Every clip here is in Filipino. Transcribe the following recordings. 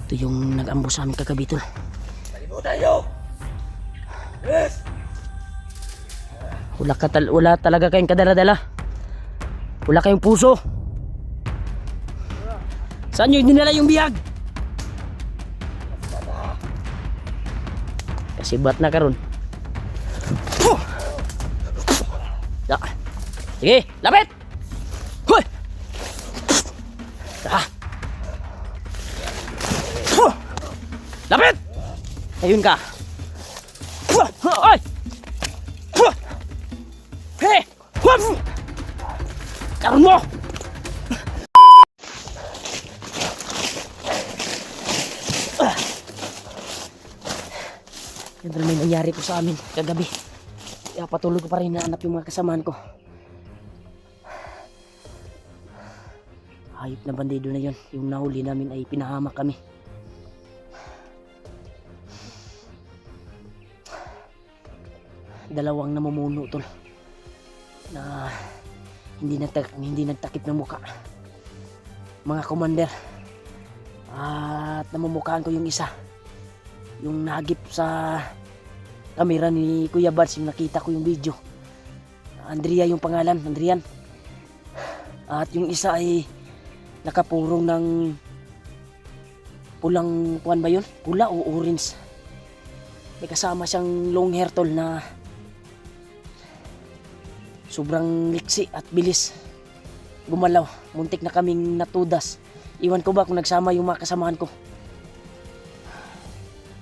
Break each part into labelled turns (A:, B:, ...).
A: Ito yung nag-ambush sa amin kagabi tol.
B: Kalimutan nyo! Yes!
A: Wala talaga kayong kadala-dala. Wala kayong puso. Saan nyo dinala yung biyag? Kasi bat na karon. Sige, lapit! Hoy! Lapit! Ayun ka. Ay! Hey! Karon mo! Yan rin may nangyari po sa amin kagabi. Kaya patuloy ko pa rin nahanap yung mga kasamahan ko. Hayop na bandido na yun. Yung nahuli namin ay pinahamak kami. Dalawang namumuno tol na hindi nagtakip ng muka, mga commander, at namumukhaan ko yung isa, yung nagip sa kamera ni Kuya Bads, yung nakita ko yung video. Andrea yung pangalan, Andrian. At yung isa ay nakapurong ng pulang puwan ba yun? Pula o orange. May kasama siyang long hair tol na sobrang liksi at bilis gumalaw. Muntik na kaming natudas. Iwan ko ba kung nagsama yung mga kasamahan ko.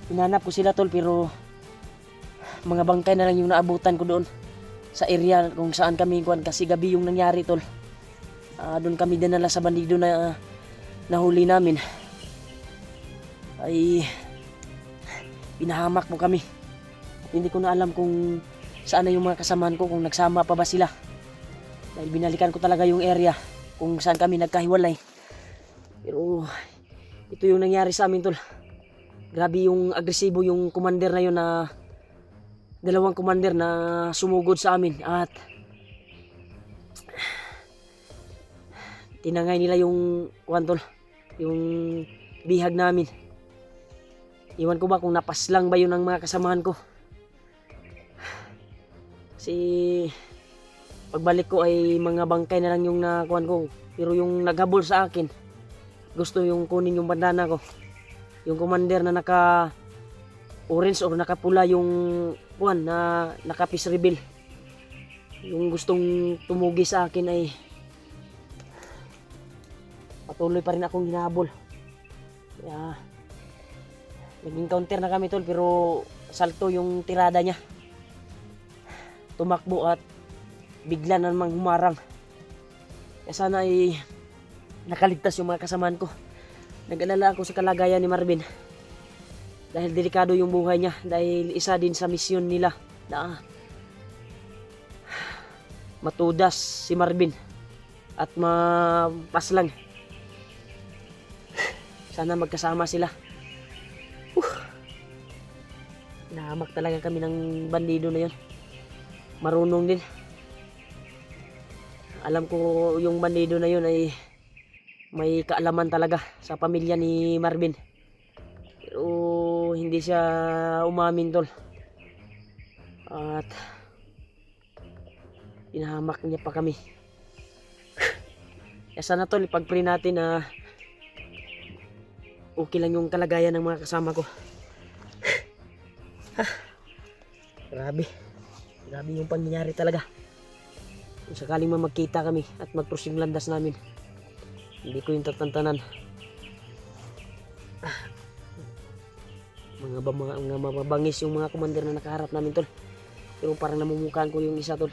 A: Hinanap ko sila tol, pero mga bangkay na lang yung naabutan ko doon sa area kung saan kami kuan, kasi gabi yung nangyari tol. Doon kami dinala sa bandido na nahuli namin. Ay pinahamak mo kami. At hindi ko na alam kung saan na yung mga kasamahan ko, kung nagsama pa ba sila. Dahil binalikan ko talaga yung area kung saan kami nagkahiwalay. Pero ito yung nangyari sa amin tol. Grabe yung agresibo yung commander na yun, na dalawang commander na sumugod sa amin at tinangay nila yung tol, yung bihag namin. Iwan ko ba kung napaslang ba yun ng mga kasamahan ko. Kasi pagbalik ko ay mga bangkay na lang yung nakuhan ko. Pero yung naghabol sa akin, gusto yung kunin yung bandana ko. Yung commander na naka orange or nakapula yung kuhan na naka peace reveal, yung gustong tumugi sa akin, ay patuloy pa rin akong hinahabol. Kaya naging counter na kami tol, pero salto yung tirada niya. Tumakbo at bigla na namang humarang. Kaya sana ay nakaligtas yung mga kasamahan ko. Nag-alala ako sa kalagayan ni Marvin, dahil delikado yung buhay niya, dahil isa din sa misyon nila na matudas si Marvin at mapaslang. Sana magkasama sila. Nahamak talaga kami ng bandido na yun. Marunong din. Alam ko yung bandido na yun ay may kaalaman talaga sa pamilya ni Marvin. Pero hindi siya umamin tol. At pinahamak niya pa kami. Kaya sana tol, ipag-pray natin na okay lang yung kalagayan ng mga kasama ko. Grabe. Grabe yung pangyayari talaga. Kung sakaling magkita kami at mag-crossing landas namin, hindi ko yung tatantanan. Mga mababangis yung mga commander na nakaharap namin tol. Pero parang namumukhaan ko yung isa tol.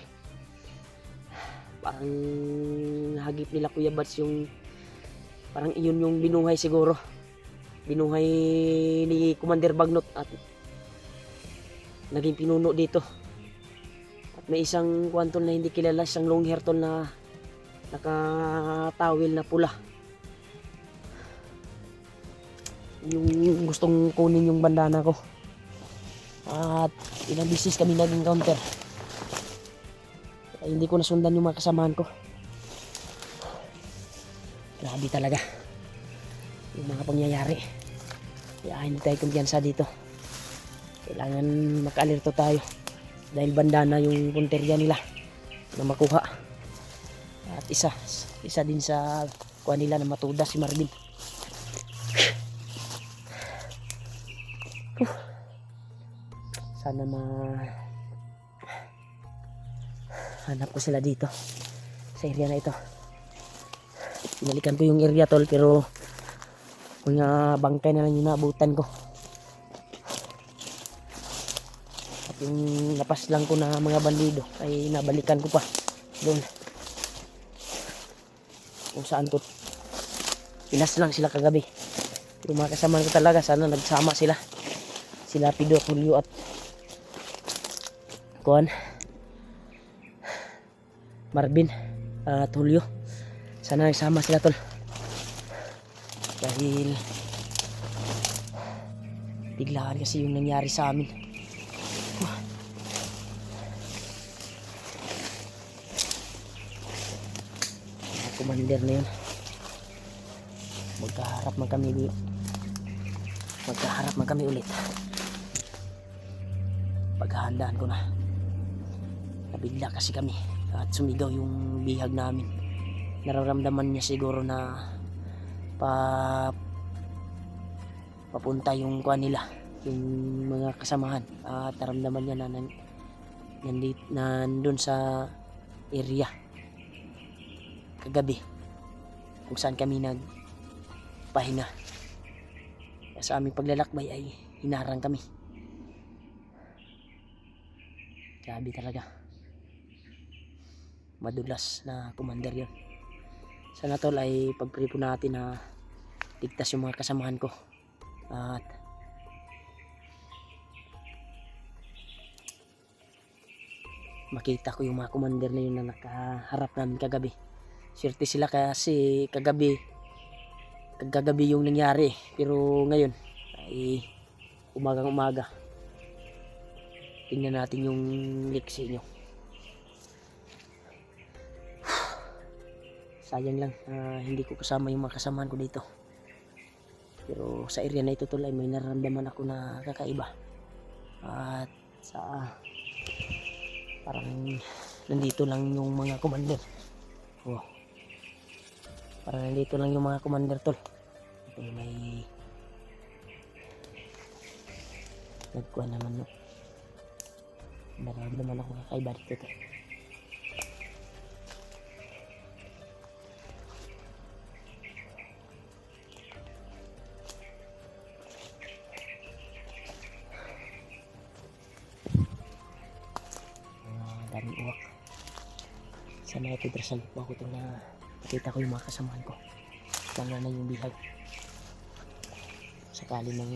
A: Parang hagip nila Kuya Bads, yung parang iyon yung binuhay siguro. Binuhay ni Commander Bagnot at naging pinuno dito. At may isang kwantol na hindi kilala, isang long hair tol na nakatawil na pula. Yung gustong kunin yung bandana ko. At ilang bisis kami nag-encounter. Ay, hindi ko nasundan yung mga kasamahan ko. Grabe talaga yung mga pangyayari. Kaya hindi tayo kumpiyansa dito. Kailangan maka-alerto tayo. Dahil banda na yung punteriya nila na makuha. At isa din sa kuha nila na matuda si Marvin. Sana hanap ko sila dito sa area na ito. Pinalikan ko yung area tol, pero mga bangkay na lang yung naabutan ko. At yung lapas lang ko na mga bandido ay nabalikan ko pa doon kung saan ko pinas lang sila kagabi. Pero mga kasama ko talaga, sana nagsama sila Pido, Julio at Marvin at Julio. Sana nagsama sila tol, dahil biglaan kasi yung nangyari sa amin. Mga commander na yun, magkaharap man kami ulit. Paghahandaan ko na, nabigla kasi kami at sumigaw yung bihag namin. Nararamdaman niya siguro na papunta yung kuha nila, yung mga kasamahan, at naramdaman niya na nandun sa area kagabi kung saan kami nagpahinga. Sa aming paglalakbay ay hinarang kami. Grabe talaga, madulas na commander yun. Sana tol ay pagpray po natin na ligtas yung mga kasamahan ko at makita ko yung mga commander na yun na nakaharap namin kagabi. Swerte sila kasi kagabi yung nangyari, pero ngayon ay umaga. Tingnan natin yung liksi nyo. Sayang lang, hindi ko kasama yung mga kasamahan ko dito. Pero sa area na ito tol ay may nararamdaman ako na kakaiba. At parang nandito lang yung mga commander. Oh. Parang nandito lang yung mga commander tol. Ito may nagkuha naman no. Nararamdaman ako kakaiba dito tol. Daming uwak. Sana ipidrasan po ako ito na nakita ko yung mga kasamahan ko. Tanga na yung bihag. Sakali nang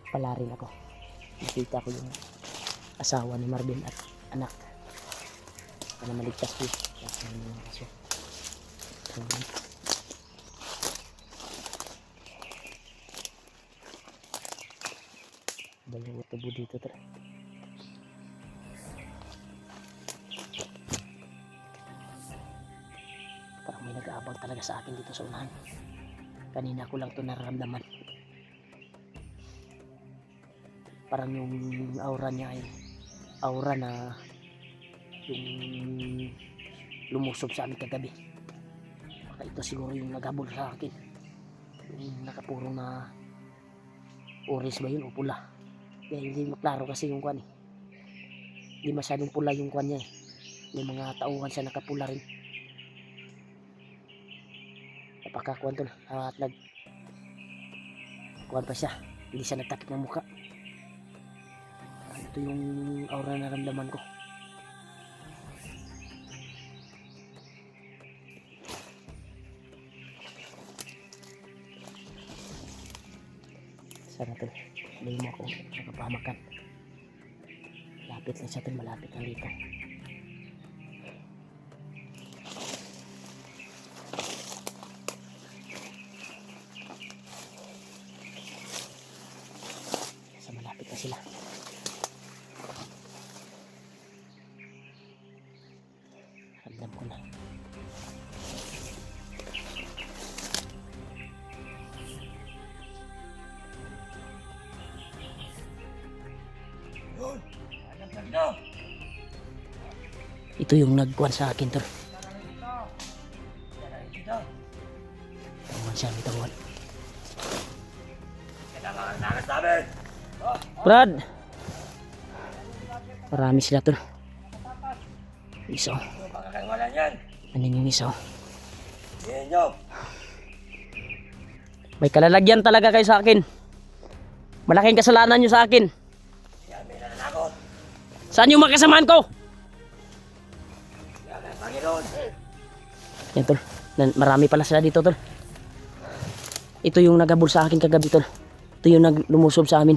A: pala rin ako, nakita ko yung asawa ni Marvin at anak. Para maligtas ko. Balang tubo dito tara. Parang may nag-aabang talaga sa akin dito sa unahan. Kanina ko lang ito nararamdaman. Parang yung aura niya ay aura na yung lumusob sa amin kagabi. Baka ito siguro yung naghabol sa akin. Yung nakapuro na orange ba yun o pula. Kaya hindi maklaro kasi yung kwan eh. Hindi masyadong pula yung kwan niya eh. May mga tauhan siya nakapula rin. Napakakuan tol at kuan pa siya, hindi siya nagtakip ng mukha. Ito yung aura na naramdaman ko. Sana tol, hindi mo ako nakapamakan. Malapit lang siya tol, malapit lang dito. Malapit na sila. Ramdam ko na. Ito yung nagkuhan sa akin, tol.
B: Dito.
A: Tawan siya, may tawan.
B: Kailangan ang nakas namin.
A: Brad! Marami sila, tol. Isa.
B: Ano baka kaiwanan yan?
A: Ano yung isa?
B: Hindi nyo.
A: May kalalagyan talaga kayo sa akin. Malaking kasalanan nyo sa akin.
B: Yan may nananakot.
A: Saan yung mga kasamaan ko?
B: Yan ang Panginoon.
A: Yan, tol. Marami pala sila dito, tol. Ito yung nagabol sa akin kagabi, tol. Ito yung lumusob sa amin.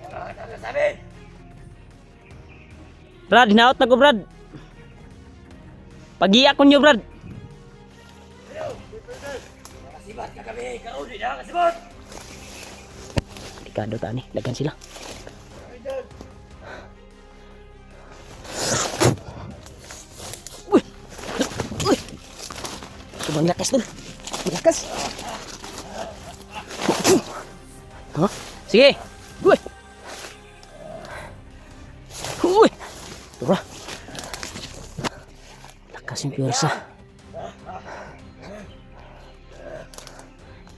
B: Kailangan ang nakas namin.
A: Brad, hinaot na ko, Brad. Pag-iyak ko nyo, Brad.
B: Nakasibat kagabi. Kaudi na nakasibat.
A: Delikado tani, lagan sila. Uy! Uy! Subang lakas dun. Lakas. Ha? Sige. Uy! Uy! Tura. Lakas yung piyersa.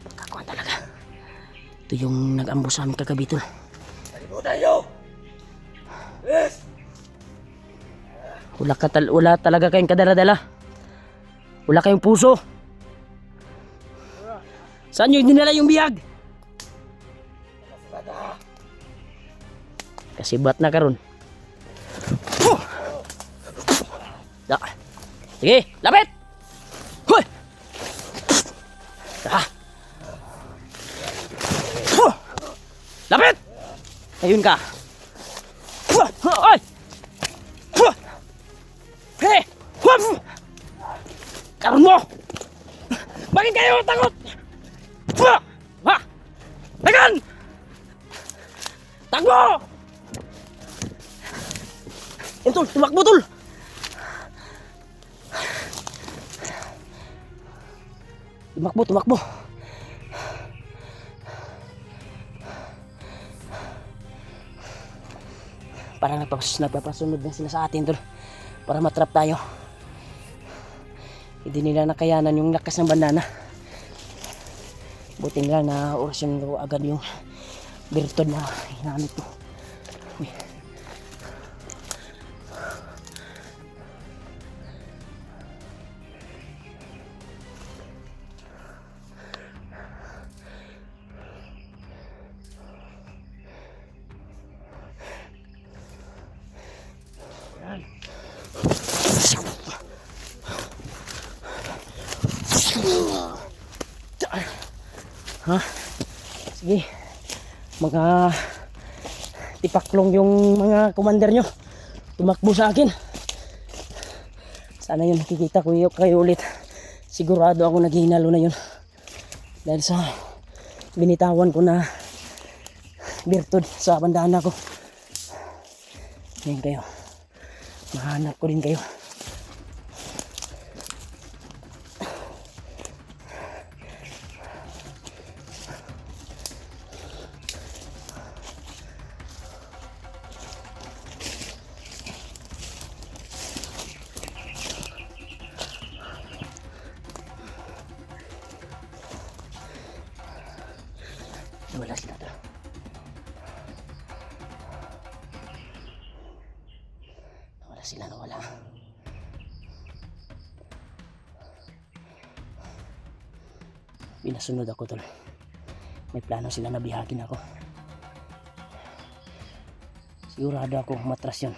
A: Pagkakuhan talaga. Ito yung nag-ambush sa amin kagabi, tol.
B: Kalimutan nyo. Yes.
A: Wala talaga kayong kadala-dala. Wala kayong puso. Saan nyo dinala yung biyag?
B: Nakasibat ha.
A: Kasibat na karon. Da. Sige, lapit! Hoy! Da. Lapit! Ayun ka. Ay! Hey! Karon mo! Bakit kayo takot? Ha! Tagan! Takbo! Yan, tol, tumakbo, tol! Tumakbo. Parang nagpapasunod na sila sa atin, tol. Para matrap tayo. Hindi nila nakayanan yung lakas ng bandana. Buti nila na orasyon ko agad yung birtod na hinamit ko. Uy. Ha? Sige. Mga tipaklong yung mga commander nyo. Tumakbo sa akin. Sana yun nakikita ko kayo ulit. Sigurado ako naghihinalo na yun. Dahil sa binitawan ko na birtod sa bandana ko. Ngayon kayo. Mahanap ko din kayo. Wala sila to. Nawala. Binasunod ako, tol. May plano sila na bihagin ako. Sigurado ako matras yun.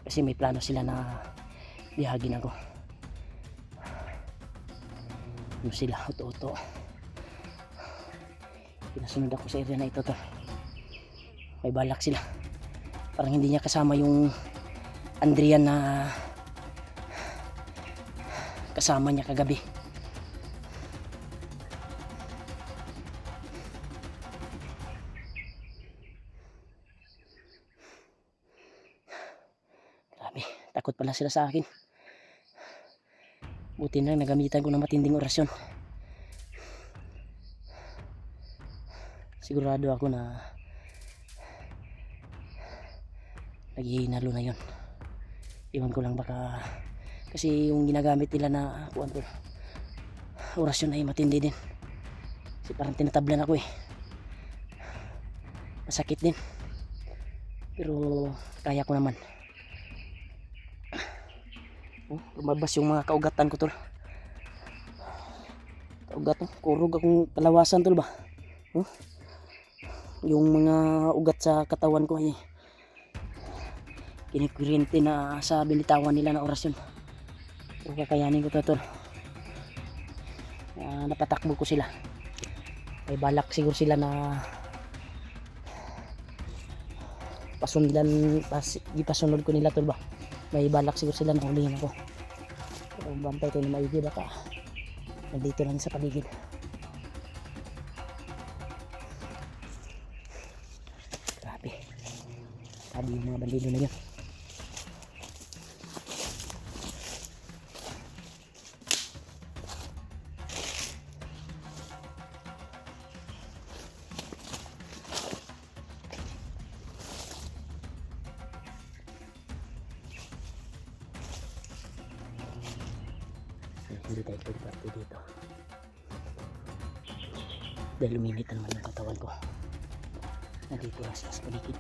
A: Kasi may plano sila na bihagin ako. Yung sila, uto-uto. Pinasunod ako sa area na ito, tol. May balak sila. Parang hindi niya kasama yung Andrian na kasama niya kagabi. Grabe, takot pala sila sa akin. Buti na nagamitan ko ng matinding orasyon. Sigurado ako na Naghihinalo na yun. Iwan ko lang baka kasi yung ginagamit nila na kuwan ko orasyon ay matindi din. Kasi parang tinatablan ako eh. Masakit din. Pero kaya ko naman. Oh, lumabas yung mga kaugatan ko tol. Kaugat oh, kurog akong kalawasan tol ba. Oh, yung mga ugat sa katawan ko ay kinikurente na sa binitawan nila na orasyon. So kakayanin ko to tol. Napatakbo ko sila. May balak siguro sila na ipasunod ko nila tol ba. May balak siguro sila na hulihin ako. Pero bantay ko na maigi baka nandito lang sa paligid. Grabe. Sabi yung mga bandido na yun. Hindi tayo pagparte dito dahil uminit naman yung katawan ko. Nandito lang sila sa paligid.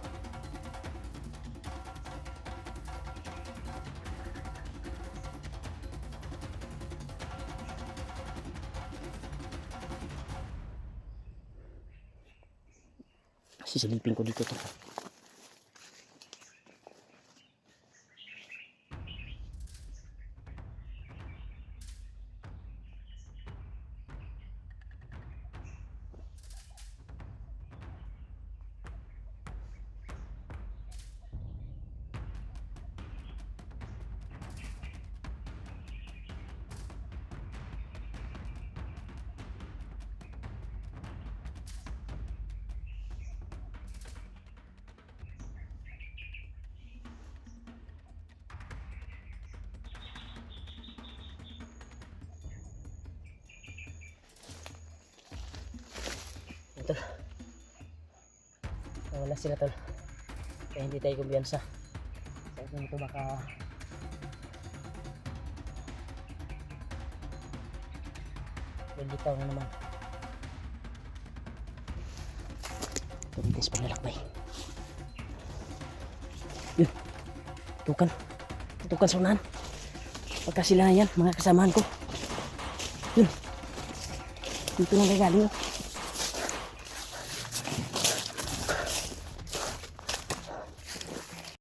A: Sisilipin ko dito to. Tol, wala sila tol, kaya hindi tayo kumbiyansa. Sa ito baka bitaw na naman. Tumitis panlalakbay. Yun, tukan sa unahan. Pagka sila yan mga kasamahan ko. Yun, dito na galing.